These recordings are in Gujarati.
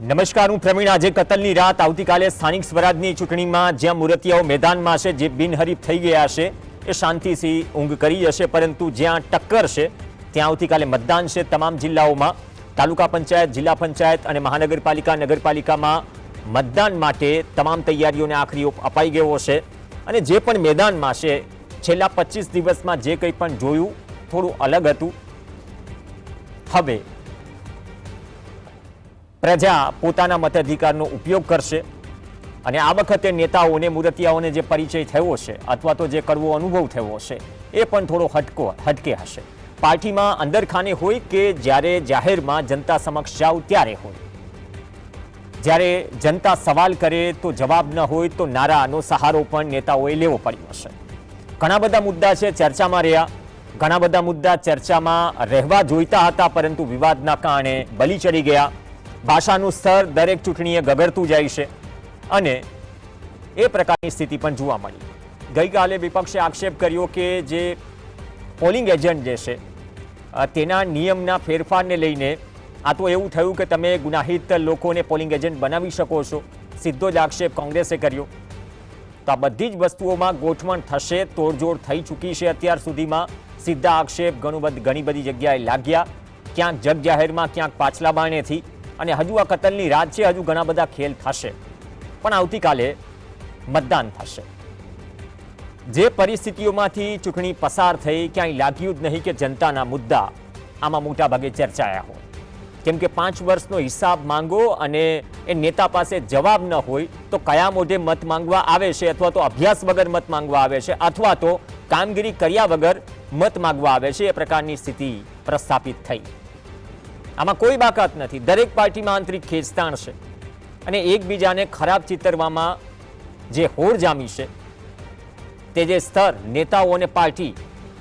નમસ્કાર, હું પ્રવીણ। આજે કતલની રાત, આવતીકાલે સ્થાનિક સ્વરાજની ચૂંટણીમાં જ્યાં મૂર્તિયાઓ મેદાનમાં છે, જે બિનહરીફ થઈ ગયા છે, એ શાંતિથી ઊંઘ કરી જશે, પરંતુ જ્યાં ટક્કર છે ત્યાં આવતીકાલે મતદાન છે। તમામ જિલ્લાઓમાં તાલુકા પંચાયત, જિલ્લા પંચાયત અને મહાનગરપાલિકા, નગરપાલિકામાં મતદાન માટે તમામ તૈયારીઓને આખરી ઓપ અપાઈ ગયો છે। અને જે પણ મેદાનમાં છે, છેલ્લા 25 દિવસમાં જે કંઈ પણ જોયું થોડું અલગ હતું। હવે પ્રજા પોતાના મતાધિકારનો ઉપયોગ કરશે અને આ વખતે નેતાઓને, મૂર્તિયાઓને જે પરિચય થયો છે અથવા તો જે કડવો અનુભવ થયો છે એ પણ થોડો હટકે હશે। પાર્ટીમાં અંદરખાને હોય કે જ્યારે જાહેરમાં જનતા સમક્ષ જાવ ત્યારે હોય, જ્યારે જનતા સવાલ કરે તો જવાબ ન હોય તો નારાનો સહારો પણ નેતાઓએ લેવો પડ્યો હશે। ઘણા બધા મુદ્દા છે ચર્ચામાં રહ્યા, ઘણા બધા મુદ્દા ચર્ચામાં રહેવા જોઈતા હતા, પરંતુ વિવાદના કારણે બલી ચડી ગયા। ભાષાનું સ્તર દરેક ચૂંટણીએ ગગડતું જાય છે અને એ પ્રકારની સ્થિતિ પણ જોવા મળી। ગઈકાલે વિપક્ષે આક્ષેપ કર્યો કે જે પોલિંગ એજન્ટ જે છે તેના નિયમના ફેરફારને લઈને આ તો એવું થયું કે તમે ગુનાહિત લોકોને પોલિંગ એજન્ટ બનાવી શકો છો, સીધો જ આક્ષેપ કોંગ્રેસે કર્યો। તો આ બધી જ વસ્તુઓમાં ગોઠવણ થશે, તોડજોડ થઈ ચૂકી છે અત્યાર સુધીમાં। સીધા આક્ષેપ ઘણી બધી જગ્યાએ લાગ્યા, ક્યાંક જગ જાહેરમાં, ક્યાંક પાછલા બારણેથી। અને હજુ આ કતલની રાત છે, હજુ ઘણા બધા ખેલ થશે, પણ આવતીકાલે મતદાન થશે। જે પરિસ્થિતિઓમાંથી ચૂંટણી પસાર થઈ, ક્યાંય લાગ્યું જ નહીં કે જનતાના મુદ્દા આમાં મોટા ભાગે ચર્ચાયા હોય, કેમ કે 5 વર્ષનો હિસાબ માંગો અને એ નેતા પાસે જવાબ ન હોય તો કયા મોઢે મત માંગવા આવે છે, અથવા તો અભ્યાસ વગર મત માંગવા આવે છે, અથવા તો કામગીરી કર્યા વગર મત માંગવા આવે છે, એ પ્રકારની સ્થિતિ પ્રસ્થાપિત થઈ। આમાં કોઈ બાકાત નથી, દરેક પાર્ટીમાં આંતરિક ખેંચતાણ છે અને એકબીજાને ખરાબ ચિતરવામાં જે હોડ જામી છે, તે જે સ્તર નેતાઓ અને પાર્ટી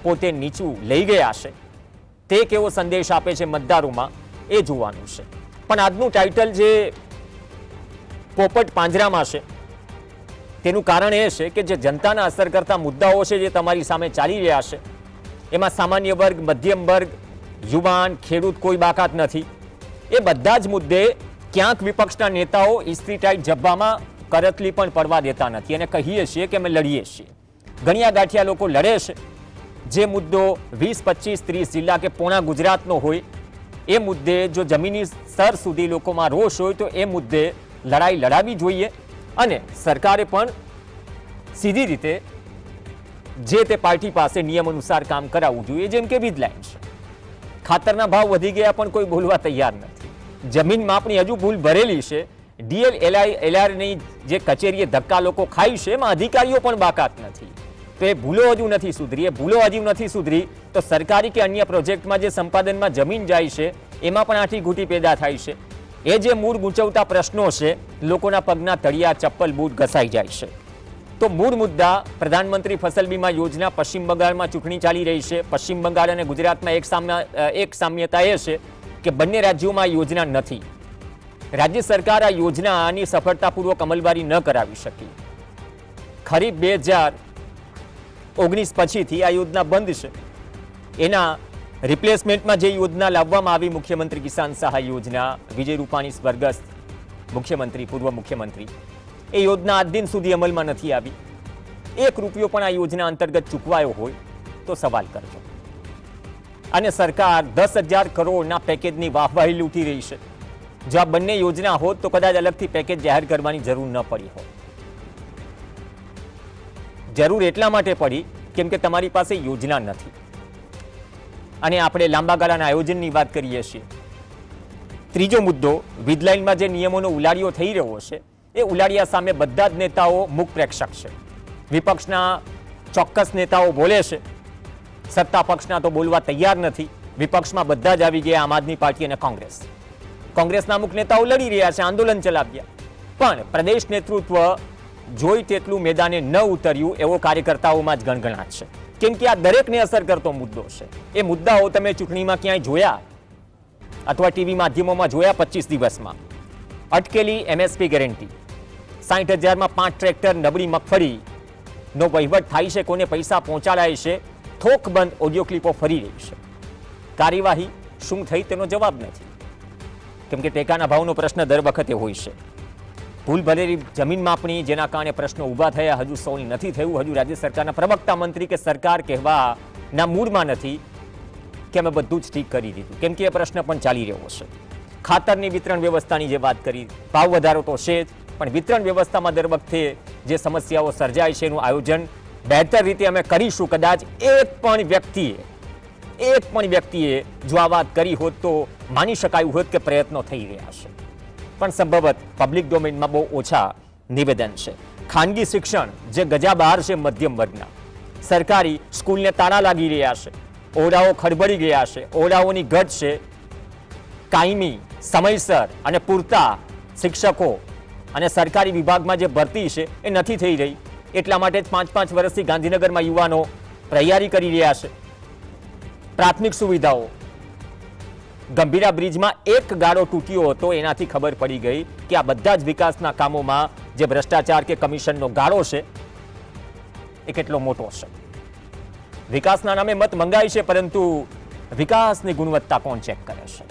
પોતે નીચું લઈ ગયા છે, તે કેવો સંદેશ આપે છે મતદારોમાં એ જોવાનું છે। પણ આજનું ટાઇટલ જે પોપટ પાંજરામાં છે તેનું કારણ એ છે કે જે જનતાના અસર કરતા મુદ્દાઓ છે, જે તમારી સામે ચાલી રહ્યા છે, એમાં સામાન્ય વર્ગ, મધ્યમ વર્ગ, યુવાન, ખેડૂત કોઈ બાકાત નથી। એ બધા જ મુદ્દે ક્યાંક વિપક્ષના નેતાઓ ઇસ્ત્રી ટાઈટ જબ્બામાં કરતલી પણ પડવા દેતા નથી અને કહીએ છીએ કે અમે લડીએ છીએ। ગણ્યા ગાંઠિયા લોકો લડે છે। જે મુદ્દો 20, 25, 30 જિલ્લા કે પોણા ગુજરાતનો હોય, એ મુદ્દે જો જમીની સ્તર સુધી લોકોમાં રોષ હોય તો એ મુદ્દે લડાઈ લડાવી જોઈએ અને સરકારે પણ સીધી રીતે જે તે પાર્ટી પાસે નિયમ અનુસાર કામ કરાવવું જોઈએ। જેમ કે વીજ લાઈન છે, ખાતરના ભાવ વધી ગયા પણ કોઈ બોલવા તૈયાર નથી। જમીન માપણી હજુ ભૂલ ભરેલી છે, ડીએલ એલઆરની જે કચેરીએ ધક્કા લોકો ખાય છે, એમાં અધિકારીઓ પણ બાકાત નથી। તો એ ભૂલો હજુ નથી સુધરી, એ ભૂલો હજુ નથી સુધરી તો સરકારી કે અન્ય પ્રોજેક્ટમાં જે સંપાદનમાં જમીન જાય છે એમાં પણ આઠી ઘૂંટી પેદા થાય છે। એ જે મૂળ ગૂંચવતા પ્રશ્નો છે, લોકોના પગના તળિયા, ચપ્પલ, બૂટ ઘસાઈ જાય છે। તો મૂળ મુદ્દા પ્રધાનમંત્રી ફસલ બીમા યોજના, પશ્ચિમ બંગાળમાં ચૂંટણી ચાલી રહી છે। પશ્ચિમ બંગાળ અને ગુજરાતમાં એક સામ્યતા એ છે કે બંને રાજ્યોમાં આ યોજના નથી। રાજ્ય સરકાર આ યોજનાની સફળતાપૂર્વક અમલવારી ન કરાવી શકી। ખરીફ 2019 પછીથી આ યોજના બંધ છે। એના રિપ્લેસમેન્ટમાં જે યોજના લાવવામાં આવી, મુખ્યમંત્રી કિસાન સહાય યોજના, વિજય રૂપાણી સ્વર્ગસ્થ મુખ્યમંત્રી, પૂર્વ મુખ્યમંત્રી, એ યોજના આજ દિન સુધી અમલમાં નથી આવી। 1 રૂપિયો પણ આ યોજના અંતર્ગત ચૂકવાયો હોય તો સવાલ કરજો। અને સરકાર 10,000 કરોડના પેકેજની વાહવાહી લૂંટી રહી છે। જો આ બંને યોજના હોત તો કદાચ અલગથી પેકેજ જાહેર કરવાની જરૂર ન પડી હોત। જરૂર એટલા માટે પડી કેમ કે તમારી પાસે યોજના નથી। અને આપણે લાંબા ગાળાના આયોજનની વાત કરીએ છીએ। ત્રીજો મુદ્દો, વીજ લાઇનમાં જે નિયમોનો ઉલાળ્યો થઈ રહ્યો છે, એ ઉલાળિયા સામે બધા જ નેતાઓ મુખ પ્રેક્ષક છે। વિપક્ષના ચોક્કસ નેતાઓ બોલે છે, સત્તા પક્ષના તો બોલવા તૈયાર નથી। વિપક્ષમાં બધા જ આવી ગયા, આમ આદમી પાર્ટી અને કોંગ્રેસ। કોંગ્રેસના અમુક નેતાઓ લડી રહ્યા છે, આંદોલન ચલાવ્યા, પણ પ્રદેશ નેતૃત્વ જોઈ તેટલું મેદાને ન ઉતર્યું એવો કાર્યકર્તાઓમાં જ ગણગણાટ છે, કેમ કે આ દરેકને અસર કરતો મુદ્દો છે। એ મુદ્દાઓ તમે ચૂંટણીમાં ક્યાંય જોયા અથવા ટીવી માધ્યમોમાં જોયા 25 દિવસમાં? અટકેલી એમએસપી ગેરંટી, 60,000માં 5 ટ્રેક્ટર, નબળી મગફળીનો વહીવટ થાય છે, કોને પૈસા પહોંચાડાય છે, થોકબંધ ઓડિયો ક્લિપો ફરી રહી છે। કાર્યવાહી શું થઈ તેનો જવાબ નથી। કેમ કે ટેકાના ભાવનો પ્રશ્ન દર વખતે હોય છે. ભૂલ ભરેલી જમીન માપણી જેના કારણે પ્રશ્નો ઊભા થયા, હજુ સોલ્વ નથી થયું. હજુ રાજ્ય સરકારના પ્રવક્તા મંત્રી કે સરકાર કહેવાના મૂડમાં નથી કે અમે બધું જ ઠીક કરી દીધું, કેમ કે એ પ્રશ્ન પણ ચાલી રહ્યો છે. ખાતરની વિતરણ વ્યવસ્થાની જે વાત કરી, ભાવ વધારો તો છે જ, પણ વિતરણ વ્યવસ્થામાં દર વખતે જે સમસ્યાઓ સર્જાય છે એનું આયોજન બહેતર રીતે અમે કરીશું. કદાચ એક પણ વ્યક્તિએ જો આ વાત કરી હોત તો માની શકાયું હોત કે પ્રયત્નો થઈ રહ્યા છે, પણ સંભવત પબ્લિક ડોમેનમાં બહુ ઓછા નિવેદન છે. ખાનગી શિક્ષણ જે ગજા બહાર છે મધ્યમ વર્ગના, સરકારી સ્કૂલને તાળા લાગી રહ્યા છે, ઓરડાઓ ખડબડી ગયા છે, ઓરડાઓની ઘટ છે, કાયમી સમયસર અને પૂરતા શિક્ષકો અને સરકારી વિભાગમાં જે ભરતી છે એ નથી થઈ રહી. એટલા માટે જ 5-5 વર્ષથી ગાંધીનગરમાં યુવાનો તૈયારી કરી રહ્યા છે. પ્રાથમિક સુવિધાઓ, ગંભીરા બ્રિજમાં એક ગાળો તૂટ્યો હતો, એનાથી ખબર પડી ગઈ કે આ બધા જ વિકાસના કામોમાં જે ભ્રષ્ટાચાર કે કમિશનનો ગાળો છે એ કેટલો મોટો છે. વિકાસના નામે મત મંગાય છે, પરંતુ વિકાસની ગુણવત્તા કોણ ચેક કરે છે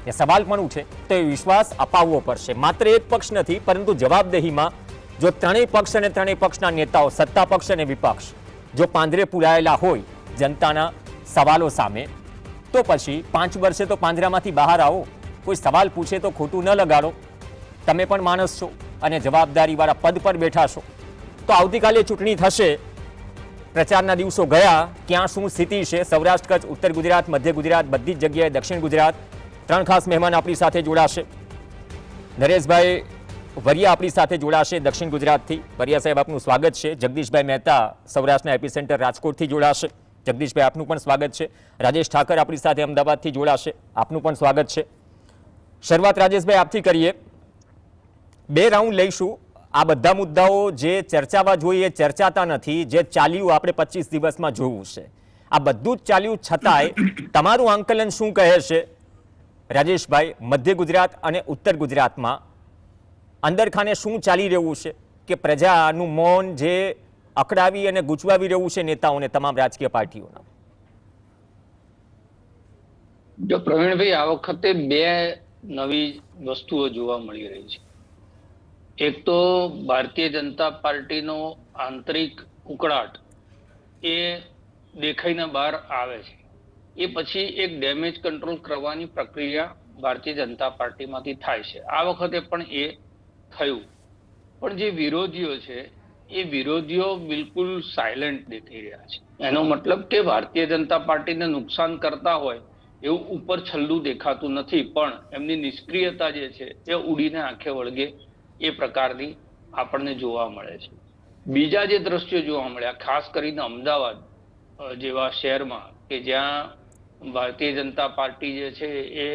એ સવાલ પણ ઉઠે. તો એ વિશ્વાસ અપાવવો પડશે. માત્ર એક પક્ષ નથી, પરંતુ જવાબદેહીમાં જો ત્રણેય પક્ષ અને ત્રણેય પક્ષના નેતાઓ, સત્તા પક્ષ અને વિપક્ષ, જો પાંદરે પુરાયેલા હોય જનતાના સવાલો સામે, તો પછી 5 વર્ષે તો પાંજરામાંથી બહાર આવો. કોઈ સવાલ પૂછે તો ખોટું ન લગાડો. તમે પણ માણસ છો અને જવાબદારીવાળા પદ પર બેઠા છો. તો આવતીકાલે ચૂંટણી થશે, પ્રચારના દિવસો ગયા, ક્યાં શું સ્થિતિ છે, સૌરાષ્ટ્ર, કચ્છ, ઉત્તર ગુજરાત, મધ્ય ગુજરાત, બધી જ જગ્યાએ, દક્ષિણ ગુજરાત. 3 ખાસ મહેમાન આપણી સાથે જોડાશે. નરેશભાઈ વરિયા આપણી સાથે જોડાશે દક્ષિણ ગુજરાતથી. વરિયા સાહેબ, આપનું સ્વાગત છે. જગદીશભાઈ મહેતા સૌરાષ્ટ્રના એપિસેન્ટર રાજકોટથી જોડાશે. જગદીશભાઈ, આપનું પણ સ્વાગત છે. રાજેશ ઠાકર આપણી સાથે અમદાવાદથી જોડાશે. આપનું પણ સ્વાગત છે. શરૂઆત રાજેશભાઈ આપથી કરીએ. 2 રાઉન્ડ લઈશું. આ બધા મુદ્દાઓ જે ચર્ચાવા જોઈએ ચર્ચાતા નથી. જે ચાલ્યું આપણે 25 દિવસમાં જોયું છે, આ બધું જ ચાલ્યું, છતાંય તમારું આંકલન શું કહે છે રાજેશભાઈ? મધ્ય ગુજરાત અને ઉત્તર ગુજરાતમાં અંદરખાને શું ચાલી રહ્યું છે કે પ્રજાનું મૌન જે અકળાવી અને ગૂંચવાવી રહ્યું છે નેતાઓને, તમામ રાજકીય પાર્ટીઓના? જો પ્રવીણભાઈ, આ વખતે 2 નવી વસ્તુઓ જોવા મળી રહી છે. એક તો ભારતીય જનતા પાર્ટીનો આંતરિક ઉકળાટ એ દેખાઈને બહાર આવે છે. એ પછી એક ડેમેજ કંટ્રોલ કરવાની પ્રક્રિયા ભારતીય જનતા પાર્ટીમાંથી થાય છે. આ વખતે પણ એ થયું. પણ જે વિરોધીઓ છે એ વિરોધીઓ બિલકુલ સાયલેન્ટ દેખાઈ રહ્યા છે. એનો મતલબ કે ભારતીય જનતા પાર્ટીને નુકસાન કરતા હોય એવું ઉપર છલ્લું દેખાતું નથી, પણ એમની નિષ્ક્રિયતા જે છે એ ઉડીને આંખે વળગે એ પ્રકારની આપણને જોવા મળે છે. બીજા જે દ્રશ્યો જોવા મળ્યા, ખાસ કરીને અમદાવાદ જેવા શહેરમાં કે જ્યાં ભારતીય જનતા પાર્ટી જે છે એ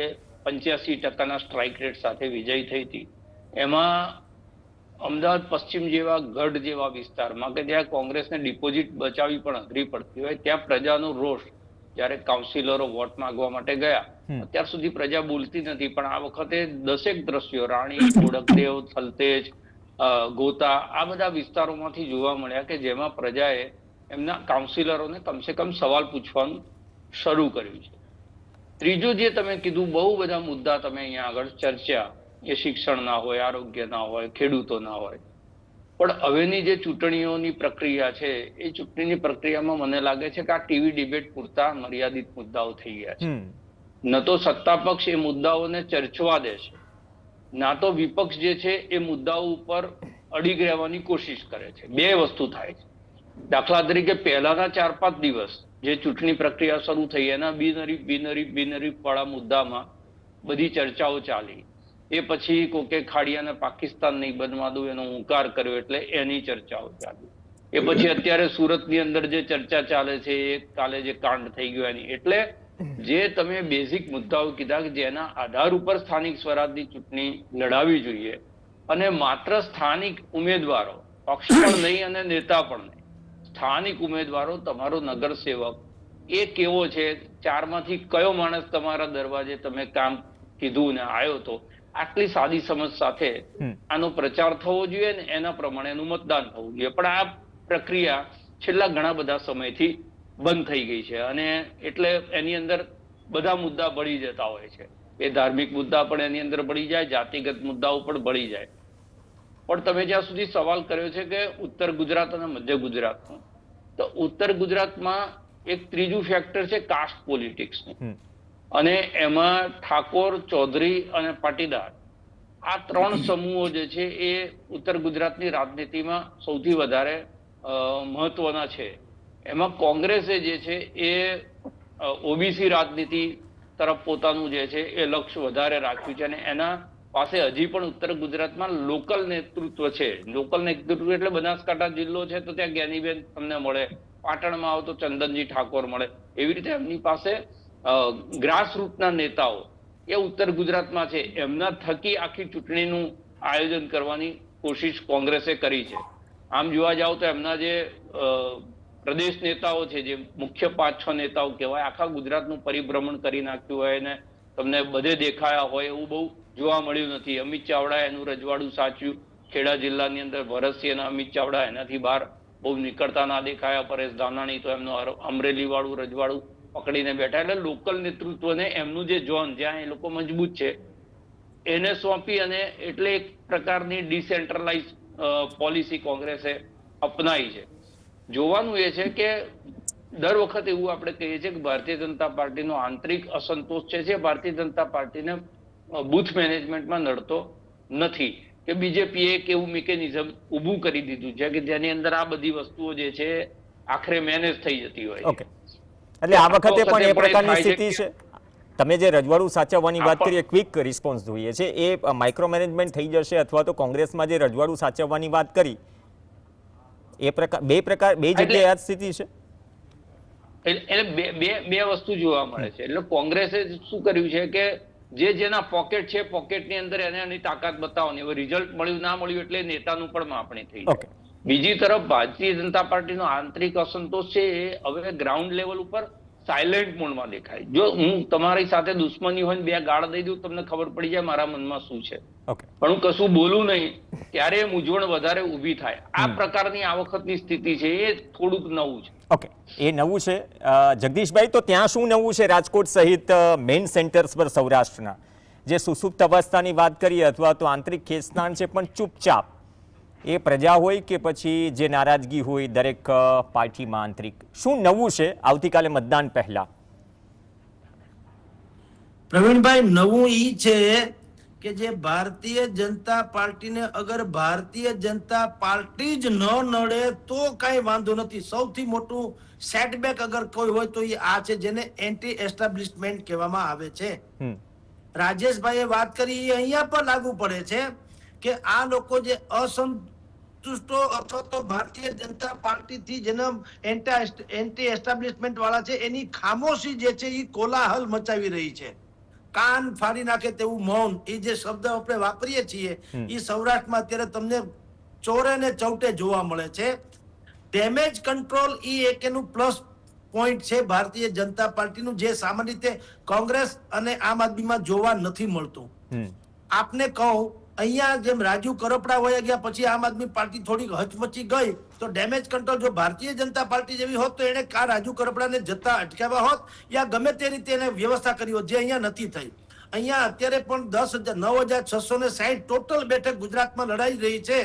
85% સ્ટ્રાઇક રેટ સાથે વિજયી થઈ હતી, એમાં અમદાવાદ પશ્ચિમ જેવા ગઢ જેવા વિસ્તારમાં કે જ્યાં કોંગ્રેસને ડિપોઝિટ બચાવવી પણ અઘરી પડતી હોય, ત્યાં પ્રજાનો રોષ, જ્યારે કાઉન્સિલરો વોટ માંગવા માટે ગયા, અત્યાર સુધી પ્રજા બોલતી નથી, પણ આ વખતે 10 દ્રશ્યો રાણી, ઓડકદેવ, થલતેજ, ગોતા, આ બધા વિસ્તારોમાંથી જોવા મળ્યા કે જેમાં પ્રજાએ એમના કાઉન્સિલરોને કમસે કમ સવાલ પૂછવાનું શરૂ કર્યું છે. ત્રીજું જે તમે કીધું, બહુ બધા મુદ્દા તમે અહીંયા આગળ ચર્ચા, એ શિક્ષણ ના હોય, આરોગ્ય ના હોય, ખેડૂતો ના હોય, પણ હવેની જે ચૂંટણીઓની પ્રક્રિયા છે એ ચૂંટણીની પ્રક્રિયામાં મને લાગે છે કે આ ટીવી ડિબેટ પૂરતા મર્યાદિત મુદ્દાઓ થઈ ગયા છે. ન તો સત્તા પક્ષ એ મુદ્દાઓને ચર્ચવા દે છે, ના તો વિપક્ષ જે છે એ મુદ્દાઓ ઉપર અડીગ રહેવાની કોશિશ કરે છે. 2 વસ્તુ થાય છે. દાખલા તરીકે પહેલાના 4-5 દિવસ જે ચૂંટણી પ્રક્રિયા શરૂ થઈ એના બિનહરીફ વાળા મુદ્દામાં બધી ચર્ચાઓ ચાલી. એ પછી કોકે ખાડિયાને પાકિસ્તાન નહીં બનવા દઉં એનો હુંકાર કર્યો એટલે એની ચર્ચાઓ ચાલી. એ પછી અત્યારે સુરતની અંદર જે ચર્ચા ચાલે છે એ કાલે જે કાંડ થઈ ગયો એની. એટલે જે તમે બેઝિક મુદ્દાઓ કીધા કે જેના આધાર ઉપર સ્થાનિક સ્વરાજની ચૂંટણી લડાવી જોઈએ, અને માત્ર સ્થાનિક ઉમેદવારો, પક્ષ પણ નહીં અને નેતા પણ નહીં, સ્થાનિક ઉમેદવારો, તમારો નગરસેવક એ કેવો છે, 4માંથી કયો માણસ તમારા દરવાજે તમે કામ કીધું ને આવ્યો તો, આટલી સાદી સમજ સાથે આનો પ્રચાર થવો જોઈએ ને એના પ્રમાણે એનું મતદાન થવું જોઈએ. પણ આ પ્રક્રિયા છેલ્લા ઘણા બધા સમયથી બંધ થઈ ગઈ છે, અને એટલે એની અંદર બધા મુદ્દા બળી જતા હોય છે. એ ધાર્મિક મુદ્દા પણ એની અંદર ભળી જાય, જાતિગત મુદ્દાઓ પણ ભળી જાય. પણ તમે જ્યાં સુધી સવાલ કર્યો છે કે ઉત્તર ગુજરાત અને મધ્ય ગુજરાતનો, તો ઉત્તર ગુજરાતમાં એક ત્રીજું ફેક્ટર છે કાસ્ટ પોલિટિક્સનું, અને એમાં ઠાકોર, ચૌધરી અને પાટીદાર આ ત્રણ સમૂહો જે છે એ ઉત્તર ગુજરાતની રાજનીતિમાં સૌથી વધારે મહત્વના છે. એમાં કોંગ્રેસે જે છે એ ઓબીસી રાજનીતિ તરફ પોતાનું જે છે એ લક્ષ્ય વધારે રાખ્યું છે, અને એના પાસે હજી પણ ઉત્તર ગુજરાતમાં લોકલ નેતૃત્વ છે. લોકલ નેતૃત્વ એટલે બનાસકાંઠા જિલ્લો છે તો ત્યાં જ્ઞાનીબેન તમને મળે, પાટણમાં આવો તો ચંદનજી ઠાકોર મળે. એવી રીતે એમની પાસે ગ્રાસરૂટના નેતાઓ એ ઉત્તર ગુજરાતમાં છે. એમના થકી આખી ચૂંટણીનું આયોજન કરવાની કોશિશ કોંગ્રેસે કરી છે. આમ જોવા જાવ તો એમના જે પ્રદેશ નેતાઓ છે, જે મુખ્ય 5-6 નેતાઓ કહેવાય, આખા ગુજરાતનું પરિભ્રમણ કરી નાખ્યું હોય અને તમને બધે દેખાયા હોય એવું બહુ જોવા મળ્યું નથી. અમિત ચાવડા એનું રજવાડું સાચ્યું, ખેડા જિલ્લાની અંદર ભરતસિંહ અને અમિત ચાવડા એનાથી બહાર બહુ નીકળતા ના દેખાયા. પરેશ ધાનાણી તો એમનું અમરેલી વાળું રજવાડું પકડીને બેઠા. એટલે લોકલ નેતૃત્વને એમનું જે ઝોન જ્યાં એ લોકો મજબૂત છે એને સોંપી, અને એટલે એક પ્રકારની ડિસેન્ટ્રલાઇઝ પોલિસી કોંગ્રેસે અપનાવી છે. જોવાનું એ છે કે દર વખતે એવું આપણે કહીએ છીએ કે ભારતીય જનતા પાર્ટીનો આંતરિક અસંતોષ છે ભારતીય જનતા પાર્ટીને બુથ મેનેજમેન્ટમાં નડતો નથી, કે બીજેપીએ એક એવું મિકેનિઝમ ઊભું કરી દીધું છે કે જેની અંદર આ બધી વસ્તુઓ જે છે આખરે મેનેજ થઈ જતી હોય. ઓકે, એટલે આ વખતે પણ એ પ્રકારની સ્થિતિ છે. તમે જે રજવાડું સાચવવાની વાત કરી, ક્વિક રિસ્પોન્સ જોઈએ છે, એ માઇક્રો મેનેજમેન્ટ થઈ જશે, અથવા તો કોંગ્રેસમાં જે રજવાડું સાચવવાની વાત કરી એ બે જગ્યાએ આ સ્થિતિ છે. એટલે બે વસ્તુ જોવા મળે છે. એટલે કોંગ્રેસે શું કર્યું છે કે જેના પોકેટ છે, પોકેટની અંદર એને એની તાકાત બતાવવાની. હવે રિઝલ્ટ મળ્યું ના મળ્યું એટલે નેતાનું પણ માપણી થઈ જાય. બીજી તરફ ભારતીય જનતા પાર્ટીનો આંતરિક અસંતોષ છે એ હવે ગ્રાઉન્ડ લેવલ ઉપર સાયલેન્ટ મોડમાં દેખાય. જો હું તમારી સાથે દુશ્મની હોય ને બે ગાળ દઈ દઉં, તમને ખબર પડી જાય મારા મનમાં શું છે, પણ હું કશું બોલું નહીં, ત્યારે મૂંઝવણ વધારે ઊભી થાય. આ પ્રકારની આ વખતની સ્થિતિ છે એ થોડુંક નવું છે. ઓકે, એ નવું છે. જગદીશભાઈ, તો ત્યાં શું નવું છે રાજકોટ સહિત મેઇન સેન્ટર્સ પર સૌરાષ્ટ્રના? જે સુસુપ્ત અવસ્થાની વાત કરીએ અથવા તો આંતરિક ખેંચતાણ છે, પણ ચૂપચાપ એ પ્રજા હોય કે પછી જે નારાજગી હોય દરેક પાર્ટીમાં આંતરિક, શું નવું છે આવતીકાલે મતદાન પહેલા? પ્રવીણભાઈ, નવું ઈ છે કે જે ભારતીય જનતા પાર્ટીને અગર ભારતીય જનતા પાર્ટી જ ન નડે તો કઈ વાંધો નથી. સૌથી મોટું સેટબેક અગર કોઈ હોય તો એ આ છે, જેને એન્ટી એસ્ટાબ્લિશમેન્ટ કહેવામાં આવે છે. રાજેશભાઈએ વાત કરી એ અહીંયા પણ લાગુ પડે છે કે આ લોકો જે અસંતુષ્ટો અથવા તો ભારતીય જનતા પાર્ટીથી જેના એન્ટી એસ્ટાબ્લિશમેન્ટ વાળા છે એની ખામોશી જે છે એ કોલાહલ મચાવી રહી છે. કાન ફાડી નાખે તેવું મૌન, એ જે શબ્દ આપણે વાપરીએ છીએ એ સૌરાષ્ટ્રમાં અત્યારે તમને ચોરે ને ચૌટે જોવા મળે છે. ડેમેજ કંટ્રોલ એ એક એનું પ્લસ પોઈન્ટ છે ભારતીય જનતા પાર્ટીનું, જે સામાન્ય રીતે કોંગ્રેસ અને આમ આદમીમાં જોવા નથી મળતું. આપને કહું, અહીંયા જેમ રાજુ કરપડા વયા ગયા પછી આમ આદમી પાર્ટી થોડીક હચમચી ગઈ, તો ડેમેજ કંટ્રોલ જો ભારતીય જનતા પાર્ટી જેવી હોત તો એને કા રાજુ કરપડાને જતા અટકાવ્યા હોત યા ગમે તે રીતે એને વ્યવસ્થા કરી હોત, જે અહીંયા નથી થઈ. અહીંયા અત્યારે પણ 9,660 ટોટલ બેઠક ગુજરાતમાં લડાઈ રહી છે.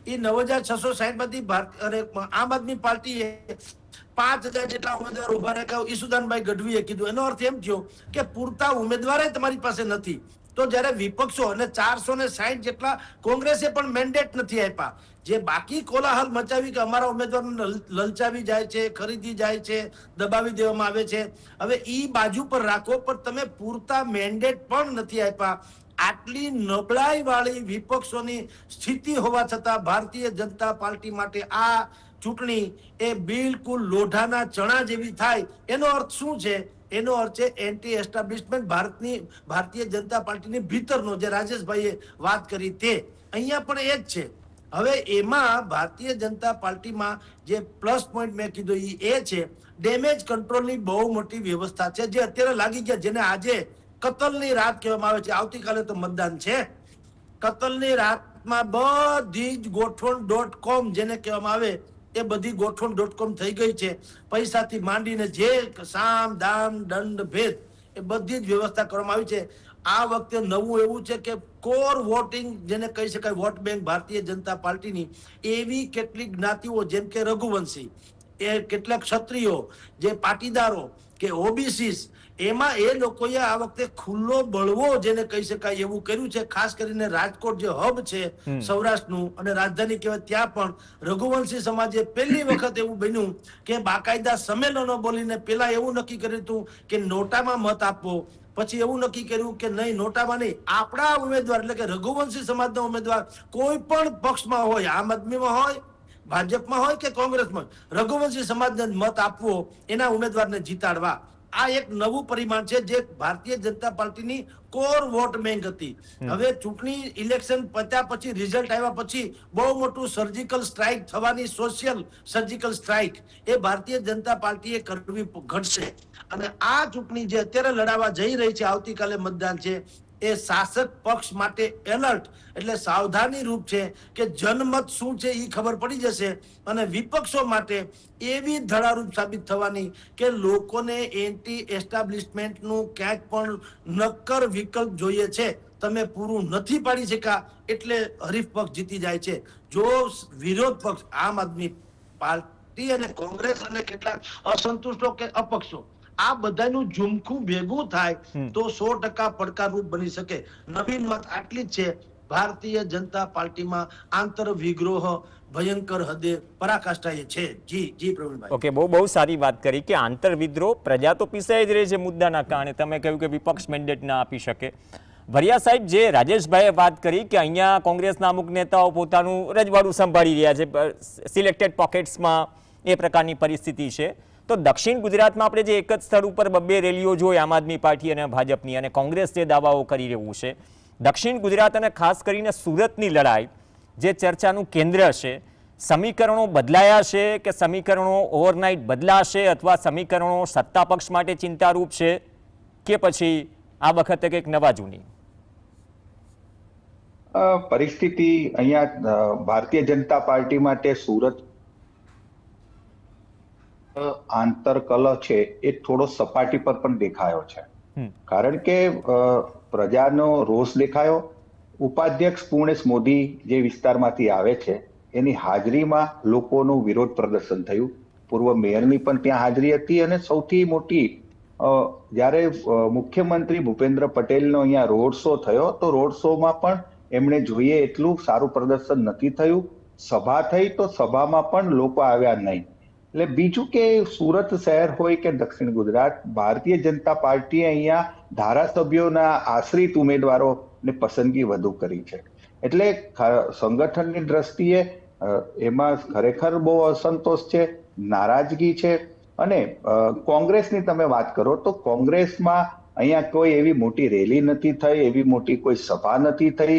એ 9,660 માંથી આમ આદમી પાર્ટીએ 5,000 જેટલા ઉમેદવાર ઉભા રાખ્યા. ઈસુદાનભાઈ ગઢવીએ કીધું, એનો અર્થ એમ થયો કે પૂરતા ઉમેદવાર તમારી પાસે નથી. તો જયારે વિપક્ષો અને 460 જેટલા કોંગ્રેસે પણ મેન્ડેટ નથી આપ્યા, જે બાકી કોલાહલ મચાવી કે અમારા ઉમેદવારને લલચાવી જાય છે, ખરીદી જાય છે, દબાવી દેવામાં આવે છે, હવે ઈ બાજુ પર રાખો, પણ તમે પૂરતા મેન્ડેટ પણ નથી આપ્યા. આટલી નબળાઈ વાળી વિપક્ષોની સ્થિતિ હોવા છતાં ભારતીય જનતા પાર્ટી માટે આ ચૂંટણી એ બિલકુલ લોઢાના ચણા જેવી થાય. એનો અર્થ શું છે? એનો અર્થ છે એન્ટી એસ્ટાબ્લિશમેન્ટ ભારતીય જનતા પાર્ટીની ભીતરનો, જે રાજેશભાઈએ વાત કરી તે અહીંયા પણ એ જ છે. હવે એમાં ભારતીય જનતા પાર્ટીમાં જે પ્લસ પોઈન્ટ મેં કીધું એ છે ડેમેજ કંટ્રોલની બહુ મોટી વ્યવસ્થા છે, જે અત્યારે લાગી ગયા, જેને આજે કતલની રાત કહેવામાં આવે છે. આવતીકાલે તો મતદાન છે. કતલની રાતમાં બધી જ ગોઠવણ.com જેને કહેવામાં આવે એ બધી ગોઠવણ.com થઈ ગઈ છે. પૈસાથી માંડીને જે સામ દામ દંડ ભેદ એ બધી જ વ્યવસ્થા કરવામાં આવી છે. આ વખતે નવું એવું છે કે કોર વોટિંગ જેને કહી શકાય વોટ બેંક ભારતીય જનતા પાર્ટીની એવી કેટલીક જ્ઞાતિઓ જેમ કે રઘુવંશી, એ કેટલાક ક્ષત્રિયો, જે પાટીદારો કે ઓબીસી, એમાં એ લોકોએ આ વખતે ખુલ્લો બળવો જેને કહી શકાય એવું કર્યું છે. ખાસ કરીને રાજકોટ જે હબ છે સૌરાષ્ટ્રનું અને રાજધાની કહેવાય, ત્યાં પણ રઘુવંશી સમાજે પહેલી વખત એવું બન્યું કે બાકાયદા સંમેલનો બોલીને પેલા એવું નક્કી કર્યું હતું કે નોટામાં મત આપવો, પછી એવું નક્કી કર્યું કે નહીં નોટામાં નહીં, આપણા ઉમેદવાર એટલે કે રઘુવંશી સમાજનો ઉમેદવાર કોઈ પણ પક્ષમાં હોય, આમ આદમીમાં હોય, ભાજપમાં હોય કે કોંગ્રેસમાં, રઘુવંશી સમાજને મત આપવો, એના ઉમેદવારને જીતાડવા. આ એક નવું પરિમાણ છે જે ભારતીય જનતા પાર્ટીની કોર વોટ બેંક હતી. હવે ચૂંટણી ઇલેક્શન પત્યા પછી, રિઝલ્ટ આવ્યા પછી બહુ મોટું સર્જિકલ સ્ટ્રાઇક થવાની, સોશિયલ સર્જિકલ સ્ટ્રાઇક એ ભારતીય જનતા પાર્ટીએ કરવી ઘટશે. અને આ ચૂંટણી જે અત્યારે લડાવા જઈ રહી છે, આવતીકાલે મતદાન છે, એ શાસક પક્ષ માટે એલર્ટ એટલે સાવધાની રૂપ છે કે જનમત શું છે એ ખબર પડી જશે. અને વિપક્ષો માટે એવી ધડારૂપ સાબિત થવાની કે લોકોને એન્ટી એસ્ટાબ્લિશમેન્ટનું ક્યાંક પણ નક્કર વિકલ્પ જોઈએ છે, તમે પૂરું નથી પાડી શક્યા એટલે હરીફ પક્ષ જીતી જાય છે. જો વિરોધ પક્ષ આમ આદમી પાર્ટી અને કોંગ્રેસ અને કેટલાક અસંતુષ્ટો કે અપક્ષો આ બધાનું ઝુમખું ભેગું થાય તો 100% પડકારરૂપ બની શકે. નવીન વાત આટલી જ છે, ભારતીય જનતા પાર્ટીમાં આંતર વિગ્રહ ભયંકર હદે પરાકાષ્ઠાએ છે. જી પ્રવીણભાઈ. ઓકે, બહુ સારી વાત કરી કે આંતર વિદ્રોહ, પ્રજા તો પીસાઈ જ રહી છે મુદ્દાના કારણે. તમે કહ્યું કે વિપક્ષ મેન્ડેટ ના આપી શકે. ભરિયા સાહેબ, જે રાજેશભાઈએ વાત કરી કે અહીંયા કોંગ્રેસના અમુક નેતાઓ પોતાનું રજવાડું સંભાળી રહ્યા છે, સિલેક્ટેડ પોકેટ્સમાં એ પ્રકારની પરિસ્થિતિ છે, તો દક્ષિણ ગુજરાતમાં આપણે જે એક જ સ્થળ ઉપર 2 રેલીઓ જોઈ આમ આદમી પાર્ટી અને ભાજપની, અને કોંગ્રેસ જે દાવાઓ કરી રહ્યું છે, દક્ષિણ ગુજરાત અને ખાસ કરીને સુરતની લડાઈ જે ચર્ચાનું કેન્દ્ર છે, સમીકરણો બદલાયા છે કે સમીકરણો ઓવરનાઇટ બદલાશે, અથવા સમીકરણો સત્તા પક્ષ માટે ચિંતારૂપ છે કે પછી આ વખતે કંઈક નવા જૂની પરિસ્થિતિ? અહીંયા ભારતીય જનતા પાર્ટી માટે સુરત આંતરકલહ છે એ થોડો સપાટી પર પણ દેખાયો છે. કારણ કે પ્રજાનો રોષ દેખાયો. ઉપાધ્યક્ષ પૂર્ણેશ મોદી જે વિસ્તારમાંથી આવે છે એની હાજરીમાં લોકોનું વિરોધ પ્રદર્શન થયું. પૂર્વ મેયરની પણ ત્યાં હાજરી હતી. અને સૌથી મોટી, જ્યારે મુખ્યમંત્રી ભૂપેન્દ્ર પટેલનો અહીંયા રોડ શો થયો તો રોડ શોમાં પણ એમણે જોઈએ એટલું સારું પ્રદર્શન નથી થયું. સભા થઈ તો સભામાં પણ લોકો આવ્યા નહીં. એટલે બીજું કે સુરત શહેર હોય કે દક્ષિણ ગુજરાત, ભારતીય જનતા પાર્ટીએ અહીંયા ધારાસભ્યોના આશ્રિત ઉમેદવારોને પસંદગી વધુ કરી છે. એટલે સંગઠનની દ્રષ્ટિએ એમાં ખરેખર બહુ અસંતોષ છે, નારાજગી છે. અને કોંગ્રેસની તમે વાત કરો તો કોંગ્રેસમાં અહીંયા કોઈ એવી મોટી રેલી નથી થઈ, એવી મોટી કોઈ સભા નથી થઈ.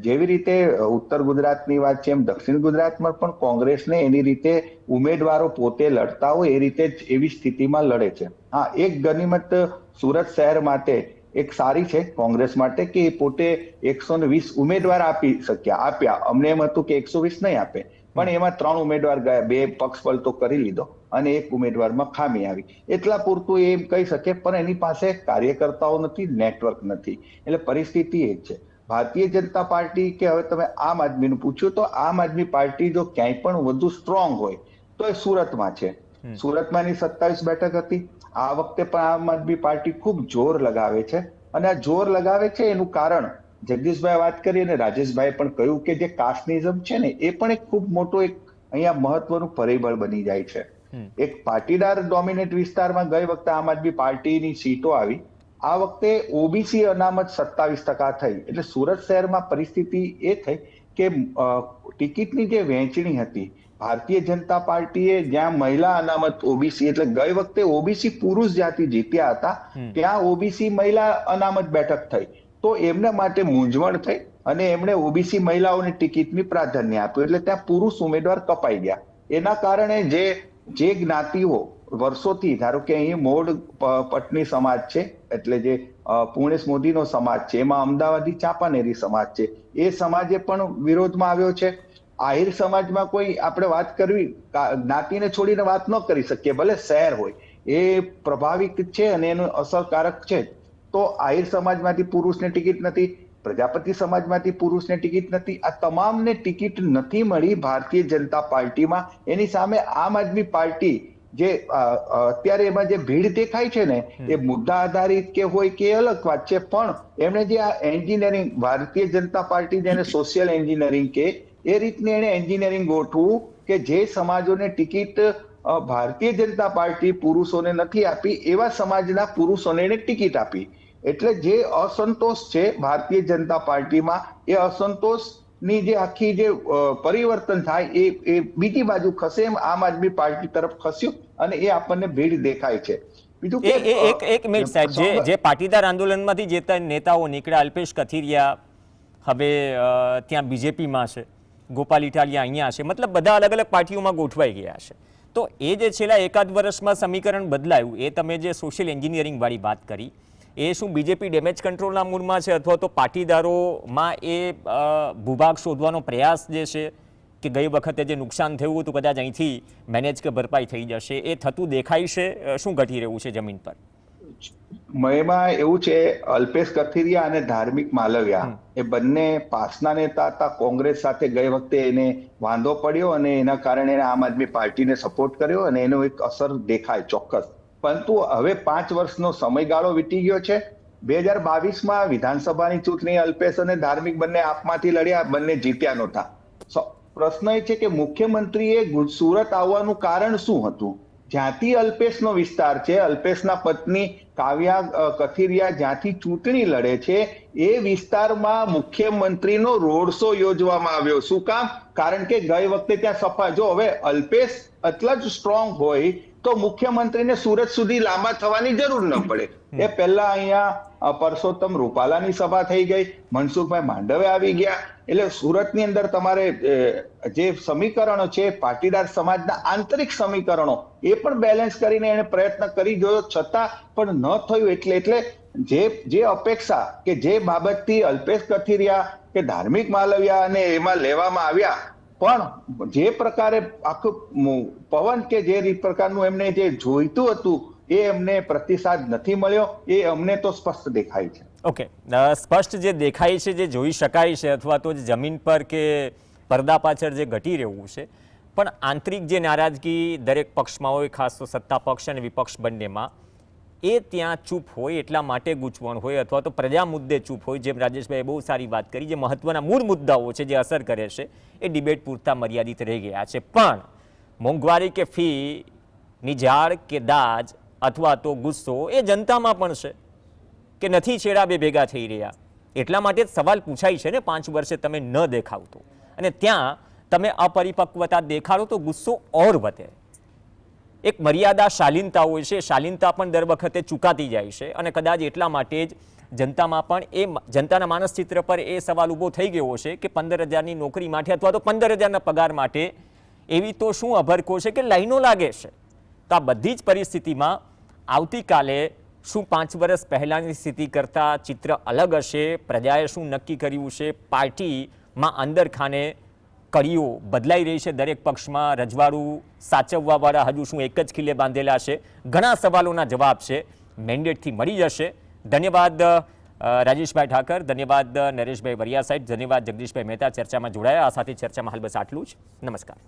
જેવી રીતે ઉત્તર ગુજરાતની વાત છે એમ દક્ષિણ ગુજરાતમાં પણ કોંગ્રેસને એની રીતે ઉમેદવારો પોતે લડતા હોય એ રીતે જ એવી સ્થિતિમાં લડે છે. હા, એક ગનીમત સુરત શહેર માટે એક સારી છે કોંગ્રેસ માટે કે એ પોતે 120 ઉમેદવાર આપ્યા. અમને એમ હતું કે 120 નહીં આપે, પણ એમાં 3 ઉમેદવાર ગયા, 2 પક્ષબળ તો કરી લીધો અને 1 ઉમેદવારમાં ખામી આવી. એટલા પૂરતું એમ કહી શકે, પણ એની પાસે કાર્યકર્તાઓ નથી, નેટવર્ક નથી. એટલે પરિસ્થિતિ એ છે. ભારતીય જનતા પાર્ટી કે હવે તમે આમ આદમીનું પૂછ્યું તો આમ આદમી પાર્ટી જો ક્યાંય પણ વધુ સ્ટ્રોંગ હોય તો એ સુરતમાં છે. સુરતમાં એની 27 બેઠક હતી. આ વખતે પણ આમ આદમી પાર્ટી ખૂબ જોર લગાવે છે. અને આ જોર લગાવે છે એનું કારણ જગદીશભાઈ વાત કરી અને રાજેશભાઈ પણ કહ્યું કે જે કાસ્ટનિઝમ છે ને એ પણ એક ખૂબ મોટો એક અહીંયા મહત્વનું પરિબળ બની જાય છે. એક પાટીદાર ડોમિનેટ વિસ્તારમાં ગઈ વખતે આમ આદમી પાર્ટીની સીટો આવી, આ વખતે ઓબીસી અનામત 27% થઈ. એટલે સુરત શહેરમાં પરિસ્થિતિ એ થઈ કે ટિકિટની જે વહેંચણી હતી, ભારતીય જનતા પાર્ટીએ જ્યાં મહિલા અનામત ઓબીસી, એટલે ગઈ વખતે ઓબીસી પુરુષ જાતિ જીત્યા હતા, ત્યાં ઓબીસી મહિલા અનામત બેઠક થઈ. તો એમના માટે મૂંઝવણ થઈ અને એમણે ઓબીસી મહિલાઓની ટિકિટની પ્રાધાન્ય આપ્યું. એટલે ત્યાં પુરુષ ઉમેદવાર કપાઈ ગયા. એના કારણે જે જ્ઞાતિઓ વર્ષોથી, ધારો કે અહીં મોડ પટની સમાજ છે, એટલે જે પૂર્ણેશ મોદીનો સમાજ છે, એમાં અમદાવાદી ચાંપાનેરી સમાજ છે, એ સમાજે પણ વિરોધમાં આવ્યો છે. આહિર સમાજમાં કોઈ આપણે વાત કરવી, જ્ઞાતિને છોડીને વાત ન કરી શકીએ, ભલે શહેર હોય, એ પ્રભાવિત છે અને એનું અસરકારક છે. તો આહિર સમાજમાંથી પુરુષને ટિકિટ નથી, પ્રજાપતિ સમાજમાંથી પુરુષને ટિકિટ નથી. આ તમામને ટિકિટ નથી મળી ભારતીય જનતા પાર્ટીમાં. એની સામે આમ આદમી પાર્ટી જે અત્યારે એમાં જે ભીડ દેખાય છે ને, એ મુદ્દા આધારિત કે હોય કે અલગ વાત છે, પણ એમણે જે આ એન્જિનિયરિંગ, ભારતીય જનતા પાર્ટી જેને સોશિયલ એન્જિનિયરિંગ કે, એ રીતની એને એન્જિનિયરિંગ ગોઠવું કે જે સમાજોને ટિકિટ ભારતીય જનતા પાર્ટી પુરુષોને નથી આપી, એવા સમાજના પુરુષોને એને ટિકિટ આપી. એટલે જે અસંતોષ છે ભારતીય જનતા પાર્ટીમાં, એ અસંતોષની જે આખી જે પરિવર્તન થાય એ બીજી બાજુ ખસે, એમ આમ આદમી પાર્ટી તરફ ખસ્યું અને એ આપણને ભીડ દેખાય છે. બીજું કે એક મિનિટ સાહેબ, જે પાટીદાર આંદોલનમાંથી જે નેતાઓ નીકળ્યા, અલ્પેશ કથિરિયા હવે ત્યાં બીજેપીમાં છે, ગોપાલ ઇટાલિયા અહીંયા છે, મતલબ બધા અલગ અલગ પાર્ટીઓમાં ગોઠવાઈ ગયા છે. તો એ જે છેલ્લા એકાદ વર્ષમાં સમીકરણ બદલાયું, એ તમે જે સોશિયલ એન્જિનિયરિંગ વાળી વાત કરી, એ શું બીજેપી ડેમેજ કંટ્રોલના મૂડમાં છે, અથવા તો પાટીદારોમાં એ ભૂભાગ શોધવાનો પ્રયાસ જે છે કે ગઈ વખતે જે નુકસાન થયું હતું કદાચ અહીંથી મેનેજ કે ભરપાઈ થઈ જશે, એ થતું દેખાય છે? શું ઘટી રહ્યું છે જમીન પર? એમાં એવું છે, અલ્પેશ કથિરિયા અને ધાર્મિક માલવિયા એ બંને પાસના નેતા હતા. કોંગ્રેસ સાથે ગઈ વખતે એને વાંધો પડ્યો અને એના કારણે આમ આદમી પાર્ટીને સપોર્ટ કર્યો અને એનો એક અસર દેખાય ચોક્કસ. પરંતુ હવે 5 વર્ષનો સમયગાળો વીતી ગયો છે. 2022માં વિધાનસભાની ચૂંટણી અલ્પેશ અને ધાર્મિક બંને આપમાંથી લડ્યા, બંને જીત્યા નહોતા. પ્રશ્ન એ છે કે મુખ્યમંત્રીએ સુરત આવવાનું કારણ શું હતું? જ્યાંથી અલ્પેશનો વિસ્તાર છે, અલ્પેશના પત્ની કાવ્યા કથિરિયા જ્યાંથી ચૂંટણી લડે છે, એ વિસ્તારમાં મુખ્યમંત્રીનો રોડ શો યોજવામાં આવ્યો. શું કામ? કારણ કે ગઈ વખતે ત્યાં સફા, જો હવે અલ્પેશ એટલા જ સ્ટ્રોંગ હોય તો મુખ્યમંત્રીને સુરત સુધી લાંબા થવાની જરૂર ન પડે. એ પહેલા અહીંયા પરસોત્તમ રૂપાલાની સભા થઈ ગઈ, મનસુખભાઈ માંડવે આવી ગયા. એટલે સુરતની અંદર તમારે જે સમીકરણો છે, પાટીદાર સમાજના આંતરિક સમીકરણો, એ પણ બેલેન્સ કરીને એને પ્રયત્ન કરી જોયો, છતાં પણ ન થયું. એટલે જે અપેક્ષા કે જે બાબતથી અલ્પેશ કથિરિયા કે ધાર્મિક માલવિયા અને એમાં લેવામાં આવ્યા, પણ જે પ્રકારે આખું પવન કે જે પ્રકારનું એમને જે જોઈતું હતું એ એમને પ્રતિસાદ નથી મળ્યો. એ અમને તો સ્પષ્ટ દેખાય છે. ઓકે, સ્પષ્ટ જે દેખાય છે, જે જોઈ શકાય છે, અથવા તો જમીન પર કે પડદા પાછળ જે ઘટી રહ્યું છે, પણ આંતરિક જે નારાજગી દરેક પક્ષમાં હોય, ખાસ તો સત્તા પક્ષ અને વિપક્ષ બંનેમાં, એ ત્યાં ચૂપ હોય એટલા માટે ગૂંચવણ હોય, અથવા તો પ્રજા મુદ્દે ચૂપ હોય. જેમ રાજેશભાઈએ બહુ સારી વાત કરી, જે મહત્વના મૂળ મુદ્દાઓ છે જે અસર કરે છે, એ ડિબેટ પૂરતા મર્યાદિત રહી ગયા છે. પણ મોંઘવારી કે ફીની ઝાડ કે દાજ અથવા તો ગુસ્સો એ જનતામાં પણ છે કે નથી છેડા બે ભેગા થઈ રહ્યા. એટલા માટે જ સવાલ પૂછાય છે ને 5 વર્ષે તમે ન દેખાવતો, અને ત્યાં તમે અપરિપક્વતા દેખાડો તો ગુસ્સો ઓર વધે. એક મર્યાદા, શાલીનતા હોય છે, શાલીનતા પણ દર વખતે ચૂકાતી જાય છે, અને કદાચ એટલા માટે જ જનતામાં પણ એ જનતાના માનસચિત્ર પર એ સવાલ ઊભો થઈ ગયો છે કે 15,000ની નોકરી માટે અથવા તો 15,000ના પગાર માટે એવી તો શું અભરકો છે કે લાઈનો લાગે છે. તો આ બધી જ પરિસ્થિતિમાં આવતીકાલે શું 5 વર્ષ પહેલાંની સ્થિતિ કરતાં ચિત્ર અલગ હશે? પ્રજાએ શું નક્કી કર્યું છે? પાર્ટીમાં અંદર ખાને કડીઓ બદલાઈ રહી છે, દરેક પક્ષમાં રજવાડું સાચવવાવાળા હજુ શું એક જ ખીલે બાંધેલા છે? ઘણા સવાલોના જવાબ છે, મેન્ડેટથી મળી જશે. ધન્યવાદ રાજેશભાઈ ઠાકર, ધન્યવાદ નરેશભાઈ વરિયા સાહેબ, ધન્યવાદ જગદીશભાઈ મહેતા ચર્ચામાં જોડાયા. આ સાથે ચર્ચામાં હાલ બસ આટલું જ. નમસ્કાર.